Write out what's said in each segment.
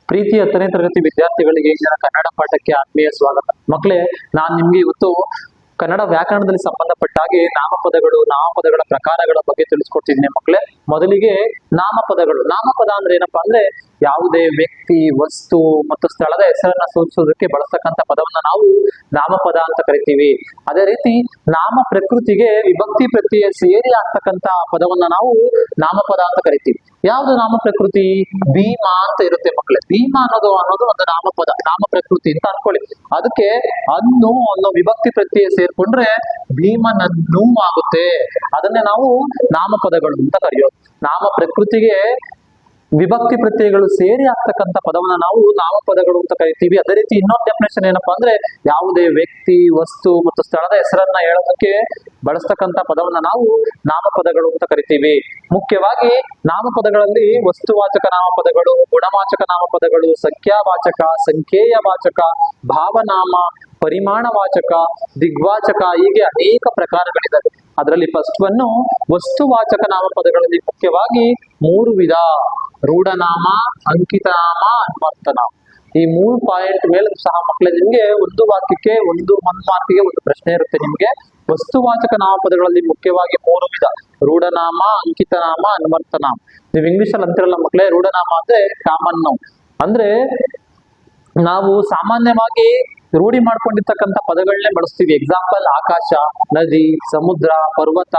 ಪ್ರೀತಿ 10ನೇ ತರಗತಿ ವಿದ್ಯಾರ್ಥಿಗಳಿಗೆ ಇಂದಿನ ಕನ್ನಡ ಪಾಠಕ್ಕೆ ಆತ್ಮೀಯ ಸ್ವಾಗತ. ಮಕ್ಕಳೇ, ನಾನು ನಿಮ್ಗೆ ಇವತ್ತು ಕನ್ನಡ ವ್ಯಾಕರಣದಲ್ಲಿ ಸಂಬಂಧಪಟ್ಟ ಹಾಗೆ ನಾಮಪದಗಳ ಪ್ರಕಾರಗಳ ಬಗ್ಗೆ ತಿಳಿಸ್ಕೊಡ್ತಿದ್ದೀನಿ ಮಕ್ಕಳೇ. ಮೊದಲಿಗೆ ನಾಮಪದ ಅಂದ್ರೆ ಏನಪ್ಪಾ ಅಂದ್ರೆ ಯಾವುದೇ ವ್ಯಕ್ತಿ, ವಸ್ತು ಮತ್ತು ಸ್ಥಳದ ಹೆಸರನ್ನ ಸೂಚಿಸೋದಕ್ಕೆ ಬಳಸ್ತಕ್ಕಂಥ ಪದವನ್ನ ನಾವು ನಾಮಪದ ಅಂತ ಕರಿತೀವಿ. ಅದೇ ರೀತಿ ನಾಮ ಪ್ರಕೃತಿಗೆ ವಿಭಕ್ತಿ ಪ್ರತ್ಯಯ ಸೇರಿ ಆಗ್ತಕ್ಕಂಥ ಪದವನ್ನ ನಾವು ನಾಮಪದ ಅಂತ ಕರಿತೀವಿ. ಯಾವುದು ನಾಮ ಪ್ರಕೃತಿ? ಭೀಮ ಅಂತ ಇರುತ್ತೆ ಮಕ್ಕಳೇ. ಭೀಮ ಅನ್ನೋದು ಒಂದು ನಾಮಪದ, ನಾಮ ಪ್ರಕೃತಿ ಅಂತ ಅನ್ಕೊಳ್ಳಿ. ಅದಕ್ಕೆ ಅನ್ನೋ ವಿಭಕ್ತಿ ಪ್ರತ್ಯಯ ಸೇರ್ಕೊಂಡ್ರೆ ಭೀಮನನ್ನು ಆಗುತ್ತೆ. ಅದನ್ನೇ ನಾವು ನಾಮಪದಗಳು ಅಂತ ಕರೆಯೋದು. ನಾಮ ಪ್ರಕೃತಿಗೆ ವಿಭಕ್ತಿ ಪ್ರತ್ಯಯಗಳು ಸೇರಿ ಆಗ್ತಕ್ಕಂಥ ಪದವನ್ನ ನಾವು ನಾಮಪದಗಳು ಅಂತ ಕರಿತೀವಿ. ಅದೇ ರೀತಿ ಇನ್ನೊಂದು ಡೆಫಿನೇಷನ್ ಏನಪ್ಪಾ ಅಂದ್ರೆ ಯಾವುದೇ ವ್ಯಕ್ತಿ, ವಸ್ತು ಮತ್ತು ಸ್ಥಳದ ಹೆಸರನ್ನ ಹೇಳೋದಕ್ಕೆ ಬಳಸ್ತಕ್ಕಂಥ ಪದವನ್ನ ನಾವು ನಾಮಪದಗಳು ಅಂತ ಕರಿತೀವಿ. ಮುಖ್ಯವಾಗಿ ನಾಮಪದಗಳಲ್ಲಿ ವಸ್ತುವಾಚಕ ನಾಮಪದಗಳು, ಗುಣವಾಚಕ ನಾಮಪದಗಳು, ಸಂಖ್ಯಾವಾಚಕ, ಸಂಖ್ಯೇಯ ವಾಚಕ, ಭಾವನಾಮ, ಪರಿಮಾಣವಾಚಕ, ದಿಗ್ವಾಚಕ, ಹೀಗೆ ಅನೇಕ ಪ್ರಕಾರಗಳಿದ್ದಾವೆ. ಅದರಲ್ಲಿ ಫಸ್ಟ್ ಒನ್ನು ವಸ್ತುವಾಚಕ ನಾಮಪದಗಳಲ್ಲಿ ಮುಖ್ಯವಾಗಿ 3 ವಿಧ: ರೂಢನಾಮ, ಅಂಕಿತನಾಮ, ಅನ್ವರ್ಥನಾಮ. ಈ 3 ಪಾಯಿಂಟ್ ಮೇಲೆ ಸಹ ಮಕ್ಕಳೇ ನಿಮ್ಗೆ ಒಂದು ವಾಕ್ಯಕ್ಕೆ ಒಂದು ಮಾರ್ಕಿಗೆ ಒಂದು ಪ್ರಶ್ನೆ ಇರುತ್ತೆ. ನಿಮ್ಗೆ ವಸ್ತುವಾಚಕ ನಾಮಪದಗಳಲ್ಲಿ ಮುಖ್ಯವಾಗಿ 3 ವಿಧ: ರೂಢನಾಮ, ಅಂಕಿತನಾಮ, ಅನ್ವರ್ಥನಾಮ. ನೀವು ಇಂಗ್ಲಿಷ್ ಅಲ್ಲಿ ಅಂತಿರಲ್ಲ ಮಕ್ಕಳೇ, ರೂಢನಾಮ ಅಂದ್ರೆ ಕಾಮನ್ ನೌನ್. ಅಂದ್ರೆ ನಾವು ಸಾಮಾನ್ಯವಾಗಿ ರೂಢಿ ಮಾಡ್ಕೊಂಡಿರ್ತಕ್ಕಂಥ ಪದಗಳನ್ನೇ ಬಳಸ್ತೀವಿ. ಎಕ್ಸಾಂಪಲ್ ಆಕಾಶ, ನದಿ, ಸಮುದ್ರ, ಪರ್ವತ.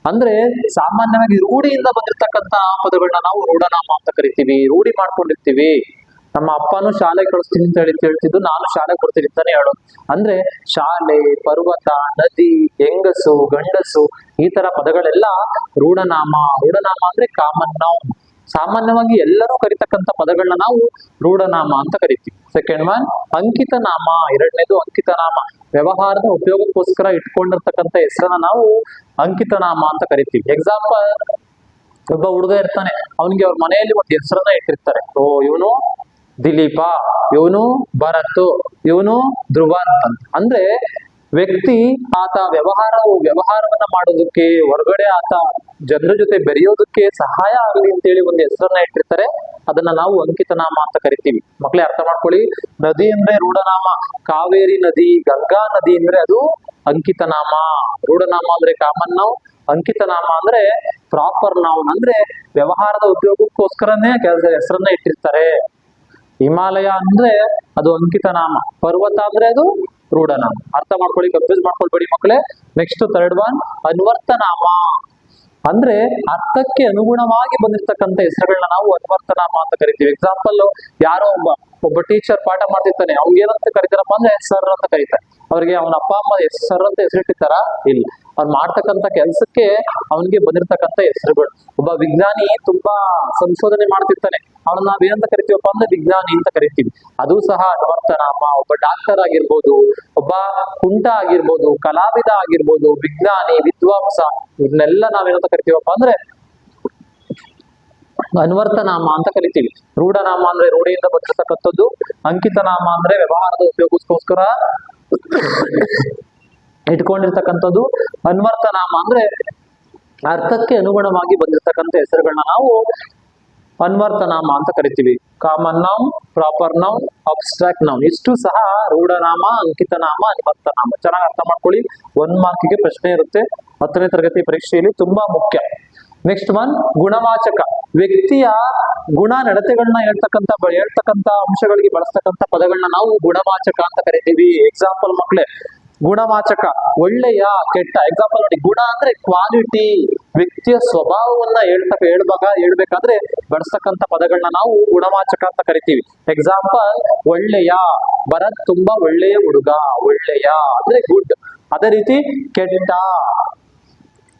ಅಂದ್ರೆ ಸಾಮಾನ್ಯವಾಗಿ ರೂಢಿಯಿಂದ ಬಂದಿರತಕ್ಕಂತ ಪದಗಳನ್ನ ನಾವು ರೂಢನಾಮ ಅಂತ ಕರಿತೀವಿ. ರೂಢಿ ಮಾಡ್ಕೊಂಡಿರ್ತೀವಿ. ನಮ್ಮ ಅಪ್ಪನೂ ಶಾಲೆ ಕಳಿಸ್ತೀನಿ ಅಂತ ಹೇಳ್ತಿದ್ದು, ನಾನು ಶಾಲೆ ಕೊಡ್ತೀನಿ ಅಂತಾನೆ ಹೇಳೋದು. ಅಂದ್ರೆ ಶಾಲೆ, ಪರ್ವತ, ನದಿ, ಹೆಂಗಸು, ಗಂಡಸು, ಈ ತರ ಪದಗಳೆಲ್ಲ ರೂಢನಾಮ. ರೂಢನಾಮ ಅಂದ್ರೆ ಕಾಮನ್ ನೌನ್. ಸಾಮಾನ್ಯವಾಗಿ ಎಲ್ಲರೂ ಕರಿತಕ್ಕಂಥ ಪದಗಳನ್ನ ನಾವು ರೂಢನಾಮ ಅಂತ ಕರಿತೀವಿ. ಸೆಕೆಂಡ್ ಒನ್ ಅಂಕಿತನಾಮ. ಎರಡನೇದು ಅಂಕಿತನಾಮ. ವ್ಯವಹಾರದ ಉಪಯೋಗಕ್ಕೋಸ್ಕರ ಇಟ್ಕೊಂಡಿರ್ತಕ್ಕಂಥ ಹೆಸರನ್ನ ನಾವು ಅಂಕಿತನಾಮ ಅಂತ ಕರಿತೀವಿ. ಎಕ್ಸಾಂಪಲ್, ಒಬ್ಬ ಹುಡುಗ ಇರ್ತಾನೆ, ಅವನಿಗೆ ಅವ್ರ ಮನೆಯಲ್ಲಿ ಒಂದು ಹೆಸರನ್ನ ಇಟ್ಟಿರ್ತಾರೆ. ಇವನು ದಿಲೀಪ, ಇವನು ಭರತ್, ಇವನು ಧ್ರುವ ಅಂತ. ಅಂದ್ರೆ ವ್ಯಕ್ತಿ ಆತ ವ್ಯವಹಾರವನ್ನ ಮಾಡೋದಕ್ಕೆ, ಹೊರಗಡೆ ಆತ ಜನರ ಜೊತೆ ಬೆರೆಯೋದಕ್ಕೆ ಸಹಾಯ ಆಗಲಿ ಅಂತೇಳಿ ಒಂದು ಹೆಸರನ್ನ ಇಟ್ಟಿರ್ತಾರೆ. ಅದನ್ನ ನಾವು ಅಂಕಿತನಾಮ ಅಂತ ಕರಿತೀವಿ. ಮಕ್ಕಳೇ ಅರ್ಥ ಮಾಡ್ಕೊಳ್ಳಿ. ನದಿ ಅಂದ್ರೆ ರೂಢನಾಮ. ಕಾವೇರಿ ನದಿ, ಗಂಗಾ ನದಿ ಅಂದ್ರೆ ಅದು ಅಂಕಿತನಾಮ. ರೂಢನಾಮ ಅಂದ್ರೆ ಕಾಮನ್ ನೌನ್, ಅಂಕಿತನಾಮ ಅಂದ್ರೆ ಪ್ರಾಪರ್ ನೌನ್. ಅಂದ್ರೆ ವ್ಯವಹಾರದ ಉಪಯೋಗಕ್ಕೋಸ್ಕರನೇ ಹೆಸರನ್ನ ಇಟ್ಟಿರ್ತಾರೆ. ಹಿಮಾಲಯ ಅಂದ್ರೆ ಅದು ಅಂಕಿತನಾಮ, ಪರ್ವತ ಅಂದ್ರೆ ಅದು ರೂಢನಾಮ. ಅರ್ಥ ಮಾಡ್ಕೊಳ್ಳಿ, ಕನ್ಫ್ಯೂಸ್ ಮಾಡ್ಕೊಳ್ಬೇಡಿ ಮಕ್ಕಳೇ. ನೆಕ್ಸ್ಟ್ ಥರ್ಡ್ ಒನ್ ಅನ್ವರ್ಥನಾಮ. ಅಂದ್ರೆ ಅರ್ಥಕ್ಕೆ ಅನುಗುಣವಾಗಿ ಬಂದಿರ್ತಕ್ಕಂಥ ಹೆಸರುಗಳನ್ನ ನಾವು ಅನ್ವರ್ಥನಾಮ ಅಂತ ಕರಿತೀವಿ. ಎಕ್ಸಾಂಪಲ್, ಯಾರೋ ಒಬ್ಬ ಟೀಚರ್ ಪಾಠ ಮಾಡ್ತಿರ್ತಾನೆ, ಅವ್ನಿಗೆ ಏನಂತ ಕರಿತಾರಪ್ಪ ಅಂದ್ರೆ ಸರ್ ಅಂತ ಕರೀತಾರೆ. ಅವ್ರಿಗೆ ಅವನ ಅಪ್ಪ ಅಮ್ಮ ಸರ್ ಅಂತ ಹೆಸರಿಟ್ಟಿರ್ತಾರ? ಇಲ್ಲ. ಅವ್ರು ಮಾಡ್ತಕ್ಕಂಥ ಕೆಲಸಕ್ಕೆ ಅವನಿಗೆ ಬಂದಿರತಕ್ಕಂಥ ಹೆಸರುಗಳು. ಒಬ್ಬ ವಿಜ್ಞಾನಿ ತುಂಬಾ ಸಂಶೋಧನೆ ಮಾಡ್ತಿರ್ತಾನೆ, ಅವನ್ನ ನಾವೇನಂತ ಕರಿತೀವಪ್ಪ ಅಂದ್ರೆ ವಿಜ್ಞಾನಿ ಅಂತ ಕರಿತೀವಿ. ಅದು ಸಹ ಅನ್ವರ್ಥನಾಮ. ಒಬ್ಬ ಡಾಕ್ಟರ್ ಆಗಿರ್ಬೋದು, ಒಬ್ಬ ಕುಂಟ ಆಗಿರ್ಬೋದು, ಕಲಾವಿದ ಆಗಿರ್ಬೋದು, ವಿಜ್ಞಾನಿ, ವಿದ್ವಾಂಸ, ಇವನ್ನೆಲ್ಲ ನಾವೇನಂತ ಕರಿತೀವಪ್ಪ ಅಂದ್ರೆ ಅನ್ವರ್ಥನಾಮ ಅಂತ ಕರಿತೀವಿ. ರೂಢನಾಮ ಅಂದ್ರೆ ರೂಢಿಯಿಂದ ಬಂದಿರತಕ್ಕಂಥದ್ದು. ಅಂಕಿತನಾಮ ಅಂದ್ರೆ ವ್ಯವಹಾರದ ಉಪಯೋಗಕ್ಕೋಸ್ಕರ ಇಟ್ಕೊಂಡಿರ್ತಕ್ಕಂಥದ್ದು. ಅನ್ವರ್ಥನಾಮ ಅಂದ್ರೆ ಅರ್ಥಕ್ಕೆ ಅನುಗುಣವಾಗಿ ಬಂದಿರತಕ್ಕಂಥ ಹೆಸರುಗಳನ್ನ ನಾವು ಅನ್ವರ್ಥನಾಮ ಅಂತ ಕರಿತೀವಿ. Common noun, proper noun, abstract noun. ಇಷ್ಟು ಸಹ ರೂಢನಾಮ, ಅಂಕಿತನಾಮ, ಅನ್ವರ್ಥನಾಮ. ಚೆನ್ನಾಗಿ ಅರ್ಥ ಮಾಡ್ಕೊಳ್ಳಿ. 1 ಮಾರ್ಕಿಗೆ ಪ್ರಶ್ನೆ ಇರುತ್ತೆ 10ನೇ ತರಗತಿ ಪರೀಕ್ಷೆಯಲ್ಲಿ, ತುಂಬಾ ಮುಖ್ಯ. ನೆಕ್ಸ್ಟ್ ಒನ್ ಗುಣವಾಚಕ. ವ್ಯಕ್ತಿಯ ಗುಣ ನಡತೆಗಳನ್ನ ಹೇಳ್ತಕ್ಕಂಥ ಅಂಶಗಳಿಗೆ ಬಳಸ್ತಕ್ಕಂಥ ಪದಗಳನ್ನ ನಾವು ಗುಣವಾಚಕ ಅಂತ ಕರಿತೀವಿ. ಎಕ್ಸಾಂಪಲ್ ಮಕ್ಕಳೇ, ಗುಣವಾಚಕ ಒಳ್ಳೆಯ, ಕೆಟ್ಟ. ಎಕ್ಸಾಂಪಲ್ ನೋಡಿ, ಗುಣ ಅಂದ್ರೆ ಕ್ವಾಲಿಟಿ, ವ್ಯಕ್ತಿಯ ಸ್ವಭಾವವನ್ನ ಹೇಳ್ಬೇಕಾದ್ರೆ ಬಳಸ್ತಕ್ಕಂಥ ಪದಗಳನ್ನ ನಾವು ಗುಣವಾಚಕ ಅಂತ ಕರಿತೀವಿ. ಎಕ್ಸಾಂಪಲ್, ಒಳ್ಳೆಯ, ಭರತ್ ತುಂಬಾ ಒಳ್ಳೆಯ ಹುಡುಗ. ಒಳ್ಳೆಯ ಅಂದ್ರೆ ಗುಡ್. ಅದೇ ರೀತಿ ಕೆಟ್ಟ,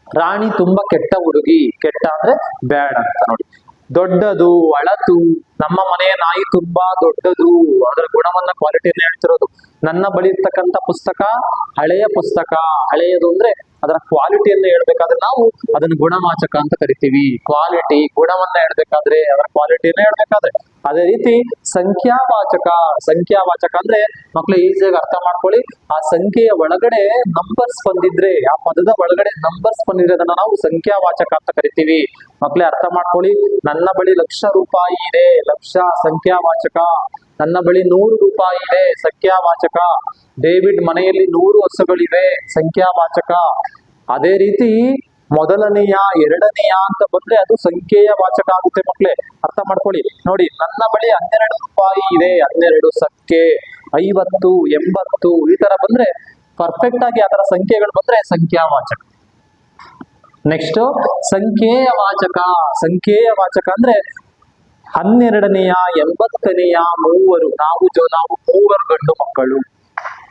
ರಾಣಿ ತುಂಬಾ ಕೆಟ್ಟ ಹುಡುಗಿ. ಕೆಟ್ಟ ಅಂದ್ರೆ ಬ್ಯಾಡ್ ಅಂತ ನೋಡಿ. ದೊಡ್ಡದು, ಅಳತು, ನಮ್ಮ ಮನೆಯ ನಾಯಿ ತುಂಬಾ ದೊಡ್ಡದು. ಅದರ ಗುಣವನ್ನ, ಕ್ವಾಲಿಟಿಯನ್ನು ಹೇಳ್ತಿರೋದು. ನನ್ನ ಬಳಿ ಇರ್ತಕ್ಕಂಥ ಪುಸ್ತಕ ಹಳೆಯ ಪುಸ್ತಕ. ಹಳೆಯದು ಅಂದ್ರೆ ಅದರ ಕ್ವಾಲಿಟಿಯನ್ನು ಹೇಳ್ಬೇಕಾದ್ರೆ ನಾವು ಅದನ್ನು ಗುಣವಾಚಕ ಅಂತ ಕರಿತೀವಿ. ಕ್ವಾಲಿಟಿ, ಗುಣವನ್ನ ಹೇಳ್ಬೇಕಾದ್ರೆ ಅದರ ಕ್ವಾಲಿಟಿಯನ್ನ ಹೇಳ್ಬೇಕಾದ್ರೆ. ಅದೇ ರೀತಿ ಸಂಖ್ಯಾವಾಚಕ. ಸಂಖ್ಯಾವಾಚಕ ಅಂದ್ರೆ ಮಕ್ಳು ಈಸಿಯಾಗಿ ಅರ್ಥ ಮಾಡ್ಕೊಳ್ಳಿ, ಆ ಸಂಖ್ಯೆಯ ಒಳಗಡೆ ನಂಬರ್ಸ್ ಬಂದಿದ್ರೆ, ಆ ಪದದ ಒಳಗಡೆ ನಂಬರ್ಸ್ ಬಂದಿದ್ರೆ ಅದನ್ನ ನಾವು ಸಂಖ್ಯಾವಾಚಕ ಅಂತ ಕರಿತೀವಿ. ಮಕ್ಳೇ ಅರ್ಥ ಮಾಡ್ಕೊಳ್ಳಿ, ನನ್ನ ಬಳಿ ₹1,00,000 ಇದೆ, ಲಕ್ಷ ಸಂಖ್ಯಾವಾಚಕ. ನನ್ನ ಬಳಿ ₹100 ಇದೆ, ಸಂಖ್ಯಾವಾಚಕ. ಡೇವಿಡ್ ಮನೆಯಲ್ಲಿ 100 ಹಸುಗಳಿವೆ, ಸಂಖ್ಯಾವಾಚಕ. ಅದೇ ರೀತಿ ಮೊದಲನೆಯ, ಎರಡನೆಯ ಅಂತ ಬಂದ್ರೆ ಅದು ಸಂಖ್ಯೆಯ ವಾಚಕ ಆಗುತ್ತೆ ಮಕ್ಳೇ. ಅರ್ಥ ಮಾಡ್ಕೊಳ್ಳಿ. ನೋಡಿ, ನನ್ನ ಬಳಿ ₹12 ಇದೆ, 12 ಸಂಖ್ಯೆ. 50, 80 ಈ ತರ ಬಂದ್ರೆ ಪರ್ಫೆಕ್ಟ್ ಆಗಿ ಅದರ ಸಂಖ್ಯೆಗಳು ಬಂದ್ರೆ ಸಂಖ್ಯಾವಾಚಕ. ನೆಕ್ಸ್ಟ್ ಸಂಖ್ಯೆಯ ವಾಚಕ. ಸಂಖ್ಯೆಯ ವಾಚಕ ಅಂದ್ರೆ 12ನೆಯ, 80ನೆಯ, 3. ನಾವು 3 ಗಂಡು ಮಕ್ಕಳು.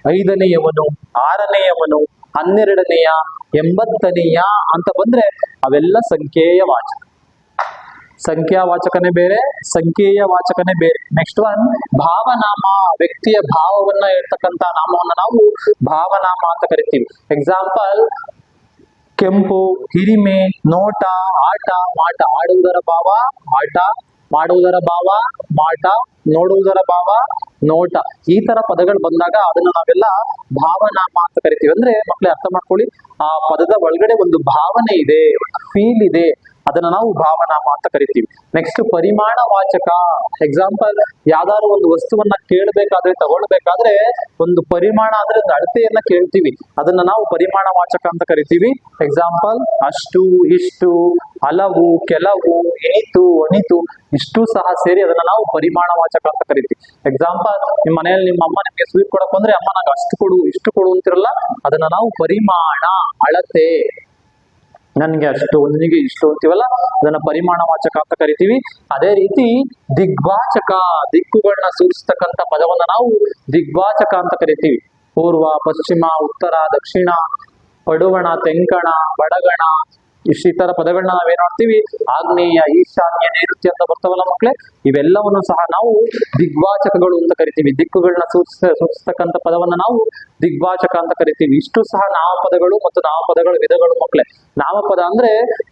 5ನೆಯವನು, 6ನೆಯವನು, 12ನೆಯ, 80ನೆಯ ಅಂತ ಬಂದ್ರೆ ಅವೆಲ್ಲ ಸಂಖ್ಯೆಯ ವಾಚಕ. ಸಂಖ್ಯಾವಾಚಕನೇ ಬೇರೆ, ಸಂಖ್ಯೆಯ ವಾಚಕನೇ ಬೇರೆ. ನೆಕ್ಸ್ಟ್ ಒನ್ ಭಾವನಾಮ. ವ್ಯಕ್ತಿಯ ಭಾವವನ್ನ ಹೇಳ್ತಕ್ಕಂತ ನಾಮವನ್ನ ನಾವು ಭಾವನಾಮ ಅಂತ ಕರಿತೀವಿ. ಎಕ್ಸಾಂಪಲ್, ಕೆಂಪು, ಹಿರಿಮೆ, ನೋಟ, ಆಟ, ಮಾಟ. ಆಡುವುದರ ಭಾವ ಆಟ, ಮಾಡುವುದರ ಭಾವ ಮಾಟ, ನೋಡುವುದರ ಭಾವ ನೋಟ. ಈ ತರ ಪದಗಳು ಬಂದಾಗ ಅದನ್ನ ನಾವೆಲ್ಲ ಭಾವನಾಮ ಅಂತ ಕರಿತೀವಿ. ಅಂದ್ರೆ ಮಕ್ಕಳೇ ಅರ್ಥ ಮಾಡ್ಕೊಳ್ಳಿ, ಆ ಪದದ ಒಳಗಡೆ ಒಂದು ಭಾವನೆ ಇದೆ, ಫೀಲ್ ಇದೆ, ಅದನ್ನ ನಾವು ಭಾವನಾಮ ಅಂತ ಕರಿತೀವಿ. ನೆಕ್ಸ್ಟ್ ಪರಿಮಾಣ ವಾಚಕ. ಎಕ್ಸಾಂಪಲ್, ಯಾವ್ದಾದ್ರು ಒಂದು ವಸ್ತುವನ್ನ ಕೇಳಬೇಕಾದ್ರೆ, ತಗೊಳ್ಬೇಕಾದ್ರೆ ಒಂದು ಪರಿಮಾಣ ಅಂದ್ರೆ ಒಂದು ಅಳತೆಯನ್ನ ಕೇಳ್ತೀವಿ, ಅದನ್ನ ನಾವು ಪರಿಮಾಣ ವಾಚಕ ಅಂತ ಕರಿತೀವಿ. ಎಕ್ಸಾಂಪಲ್, ಅಷ್ಟು, ಇಷ್ಟು, ಹಲವು, ಕೆಲವು, ಇನಿತು, ಅಣಿತು, ಇಷ್ಟು ಸಹ ಸೇರಿ ಅದನ್ನ ನಾವು ಪರಿಮಾಣ ವಾಚಕ ಅಂತ ಕರಿತೀವಿ. ಎಕ್ಸಾಂಪಲ್, ನಿಮ್ಮ ಮನೆಯಲ್ಲಿ ನಿಮ್ಮ ಅಮ್ಮ ನಿಮ್ಗೆ ಸ್ವೀಟ್ ಕೊಡಕ್ ಬಂದ್ರೆ, ಅಮ್ಮ ನಂಗೆ ಅಷ್ಟು ಕೊಡು, ಇಷ್ಟು ಕೊಡು ಅಂತಿರಲ್ಲ, ಅದನ್ನ ನಾವು ಪರಿಮಾಣ, ಅಳತೆ. ನನ್ಗೆ ಅಷ್ಟು, ನಿನಗೆ ಇಷ್ಟು ಅಂತೀವಲ್ಲ, ಅದನ್ನ ಪರಿಮಾಣ ವಾಚಕ ಅಂತ ಕರಿತೀವಿ. ಅದೇ ರೀತಿ ದಿಗ್ವಾಚಕ. ದಿಕ್ಕುಗಳನ್ನ ಸೂಚಿಸ್ತಕ್ಕಂಥ ಪದವನ್ನ ನಾವು ದಿಗ್ವಾಚಕ ಅಂತ ಕರಿತೀವಿ. ಪೂರ್ವ, ಪಶ್ಚಿಮ, ಉತ್ತರ, ದಕ್ಷಿಣ, ಪಡುವಣ, ತೆಂಕಣ, ಬಡಗಣ, ಈ ತರ ಪದಗಳನ್ನ ನಾವೇನ್ ಮಾಡ್ತೀವಿ, ಆಗ್ನೇಯ, ಈಶಾನ್ಯ, ನೈಋತ್ಯ ಅಂತ ಬರ್ತಾವಲ್ಲ ಮಕ್ಳೇ, ಇವೆಲ್ಲವನ್ನು ಸಹ ನಾವು ದಿಗ್ವಾಚಕಗಳು ಅಂತ ಕರಿತೀವಿ. ದಿಕ್ಕುಗಳನ್ನ ಸೂಚಿಸ್ತಕ್ಕಂಥ ಪದವನ್ನ ನಾವು ದಿಗ್ವಾಚಕ ಅಂತ ಕರಿತೀವಿ. ಇಷ್ಟು ಸಹ ನಾಮಪದಗಳು ಮತ್ತು ನಾಮಪದಗಳ ವಿಧಗಳು ಮಕ್ಳೇ. ನಾಮಪದ ಅಂದ್ರೆ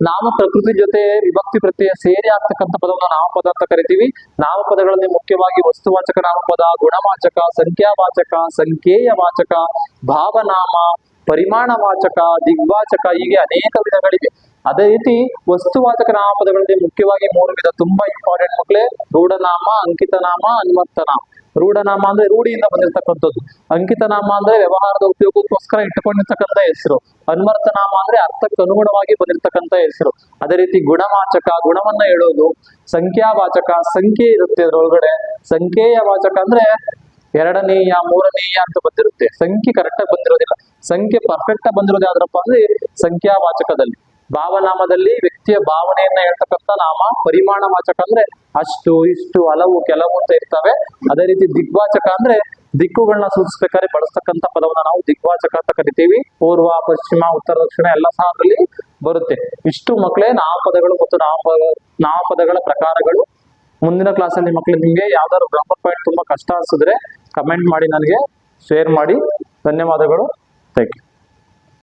ನಾಮ ಪ್ರಕೃತಿ ಜೊತೆ ವಿಭಕ್ತಿ ಪ್ರತ್ಯಯ ಸೇರಿ ಆಗ್ತಕ್ಕಂಥ ಪದವನ್ನ ನಾಮಪದ ಅಂತ ಕರಿತೀವಿ. ನಾಮಪದಗಳಲ್ಲಿ ಮುಖ್ಯವಾಗಿ ವಸ್ತುವಾಚಕ ನಾಮಪದ, ಗುಣವಾಚಕ, ಸಂಖ್ಯಾವಾಚಕ, ಸಂಖ್ಯೇಯ ವಾಚಕ, ಭಾವನಾಮ, ಪರಿಮಾಣ ವಾಚಕ, ದಿಗ್ವಾಚಕ, ಹೀಗೆ ಅನೇಕ ವಿಧಗಳಿವೆ. ಅದೇ ರೀತಿ ವಸ್ತುವಾಚಕ ನಾಮಪದಗಳಲ್ಲಿ ಮುಖ್ಯವಾಗಿ 3 ವಿಧ, ತುಂಬಾ ಇಂಪಾರ್ಟೆಂಟ್ ಮಕ್ಕಳೇ. ರೂಢನಾಮ, ಅಂಕಿತನಾಮ, ಅನ್ವರ್ಥನಾಮ. ರೂಢನಾಮ ಅಂದ್ರೆ ರೂಢಿಯಿಂದ ಬಂದಿರತಕ್ಕಂಥದ್ದು. ಅಂಕಿತನಾಮ ಅಂದ್ರೆ ವ್ಯವಹಾರದ ಉಪಯೋಗಕ್ಕೋಸ್ಕರ ಇಟ್ಟುಕೊಂಡಿರ್ತಕ್ಕಂಥ ಹೆಸರು. ಅನ್ವರ್ಥನಾಮ ಅಂದ್ರೆ ಅರ್ಥಕ್ಕೆ ಅನುಗುಣವಾಗಿ ಬಂದಿರತಕ್ಕಂಥ ಹೆಸರು. ಅದೇ ರೀತಿ ಗುಣವಾಚಕ, ಗುಣವನ್ನ ಹೇಳೋದು. ಸಂಖ್ಯಾವಾಚಕ, ಸಂಖ್ಯೆ ಇರುತ್ತೆ ಅದರೊಳಗಡೆ. ಸಂಖ್ಯೆಯ ವಾಚಕ ಅಂದ್ರೆ 2ನೇಯ, 3ನೇಯ ಅಂತ ಬಂದಿರುತ್ತೆ, ಸಂಖ್ಯೆ ಕರೆಕ್ಟ್ ಆಗಿ ಬಂದಿರೋದಿಲ್ಲ. ಸಂಖ್ಯೆ ಪರ್ಫೆಕ್ಟ್ ಆಗಿ ಬಂದಿರೋದು ಯಾವ್ದ್ರಪ್ಪ ಅಂದ್ರೆ ಸಂಖ್ಯಾವಾಚಕದಲ್ಲಿ. ಭಾವನಾಮದಲ್ಲಿ ವ್ಯಕ್ತಿಯ ಭಾವನೆಯನ್ನ ಹೇಳ್ತಕ್ಕಂಥ ನಾಮ. ಪರಿಮಾಣ ವಾಚಕ ಅಂದ್ರೆ ಅಷ್ಟು, ಇಷ್ಟು, ಹಲವು, ಕೆಲವು ಅಂತ ಇರ್ತವೆ. ಅದೇ ರೀತಿ ದಿಗ್ವಾಚಕ ಅಂದ್ರೆ ದಿಕ್ಕುಗಳನ್ನ ಸೂಚಿಸ್ಬೇಕಾದ್ರೆ ಬಳಸ್ತಕ್ಕಂಥ ಪದವನ್ನ ನಾವು ದಿಗ್ವಾಚಕ ಅಂತ ಕರಿತೀವಿ. ಪೂರ್ವ, ಪಶ್ಚಿಮ, ಉತ್ತರ, ದಕ್ಷಿಣ ಎಲ್ಲ ಸಹ ಅದರಲ್ಲಿ ಬರುತ್ತೆ. ಇಷ್ಟು ಮಕ್ಕಳೇ ನಾಮಪದಗಳು ಮತ್ತು ನಾಮಪದಗಳ ಪ್ರಕಾರಗಳು. ಮುಂದಿನ ಕ್ಲಾಸಲ್ಲಿ ಮಕ್ಕಳು ನಿಮಗೆ ಯಾವ್ದಾದ್ರು ಗ್ರಾಮರ್ ಪಾಯಿಂಟ್ ತುಂಬಾ ಕಷ್ಟ ಅನ್ಸಿದ್ರೆ ಕಮೆಂಟ್ ಮಾಡಿ, ನನಗೆ ಶೇರ್ ಮಾಡಿ. ಧನ್ಯವಾದಗಳು. Thank you.